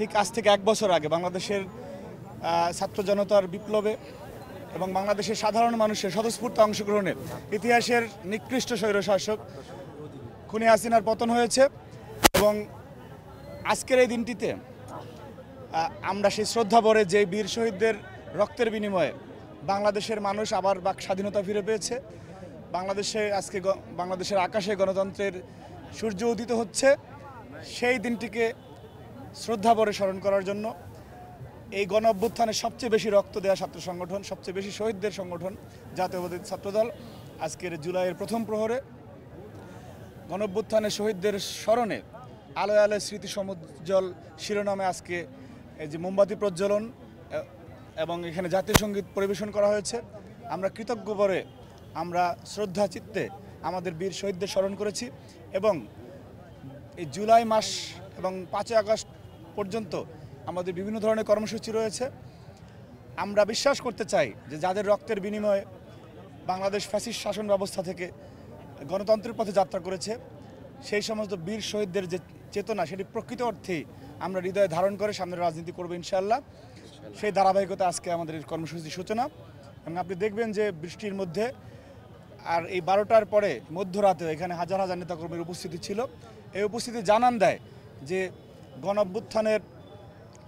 ঠিক আজ থেকে 1 বছর আগে বাংলাদেশের ছাত্র জনতার বিপ্লবে এবং বাংলাদেশের সাধারণ মানুষের স্বতঃস্ফূর্ত অংশগ্রহণে ইতিহাসের নিকৃষ্ট স্বৈরশাসক খুনি হাসিনার পতন হয়েছে। এবং আজকের এই দিনটিতে আমরা সেই শ্রদ্ধাভরে যে বীর শহীদদের রক্তের বিনিময়ে বাংলাদেশের মানুষ আবার বাক স্বাধীনতা ফিরে পেয়েছে। আজকে বাংলাদেশের আকাশে গণতন্ত্রের সূর্য উদিত হচ্ছে। সেই দিনটিকে শ্রদ্ধাভরে স্মরণ করার জন্য এই গণ অভ্যুত্থানে সবচেয়ে বেশি রক্ত দেওয়া ছাত্র সংগঠন, সবচেয়ে বেশি শহীদদের সংগঠন জাতীয়তাবাদী ছাত্রদল আজকের জুলাইয়ের প্রথম প্রহরে গণ অভ্যুত্থানের শহীদদের স্মরণে আলোয় আলোয় স্মৃতি সমুজ্জ্বল শিরোনামে আজকে এই যে মোমবাতি প্রজ্বলন এবং এখানে জাতীয় সঙ্গীত পরিবেশন করা হয়েছে। আমরা কৃতজ্ঞ করে আমরা শ্রদ্ধা চিত্তে আমাদের বীর শহীদদের স্মরণ করেছি এবং এই জুলাই মাস এবং 5 আগস্ট পর্যন্ত আমাদের বিভিন্ন ধরনের কর্মসূচি রয়েছে। আমরা বিশ্বাস করতে চাই যে যাদের রক্তের বিনিময়ে বাংলাদেশ ফ্যাসিস্ট শাসন ব্যবস্থা থেকে গণতন্ত্রের পথে যাত্রা করেছে, সেই সমস্ত বীর শহীদদের যে চেতনা সেটি প্রকৃত অর্থেই আমরা হৃদয়ে ধারণ করে সামনের রাজনীতি করবো ইনশাআল্লাহ। সেই ধারাবাহিকতা আজকে আমাদের এই কর্মসূচির সূচনা। এবং আপনি দেখবেন যে বৃষ্টির মধ্যে আর এই 12টার পরে মধ্যরাতে এখানে হাজার হাজার নেতাকর্মীর উপস্থিতি ছিল। এই উপস্থিতি জানান দেয় যে গণ অভ্যুত্থানের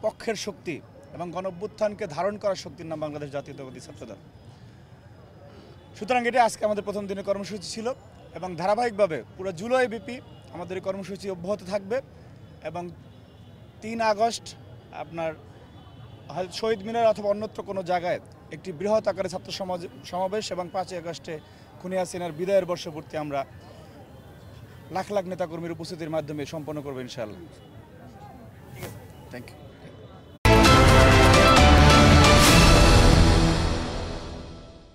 পক্ষের শক্তি এবং গণ অভ্যুত্থানকে ধারণ করার শক্তির নাম বাংলাদেশ জাতীয়তাবাদী ছাত্রদল। সুতরাং এটি আজকে আমাদের প্রথম দিনের কর্মসূচি ছিল এবং ধারাবাহিকভাবে পুরো জুলাই ব্যাপী আমাদের এই কর্মসূচি অব্যাহত থাকবে। এবং 3 আগস্ট আপনার শহীদ মিনার অথবা অন্যত্র কোনো জায়গায় একটি বৃহৎ আকারে ছাত্র সমাবেশ এবং 5 আগস্টে খুনি হাসিনার বিদায়ের বর্ষপূর্তি আমরা লাখ লাখ নেতাকর্মীর উপস্থিতির মাধ্যমে সম্পন্ন করবো ইনশাআল্লাহ। Thank you.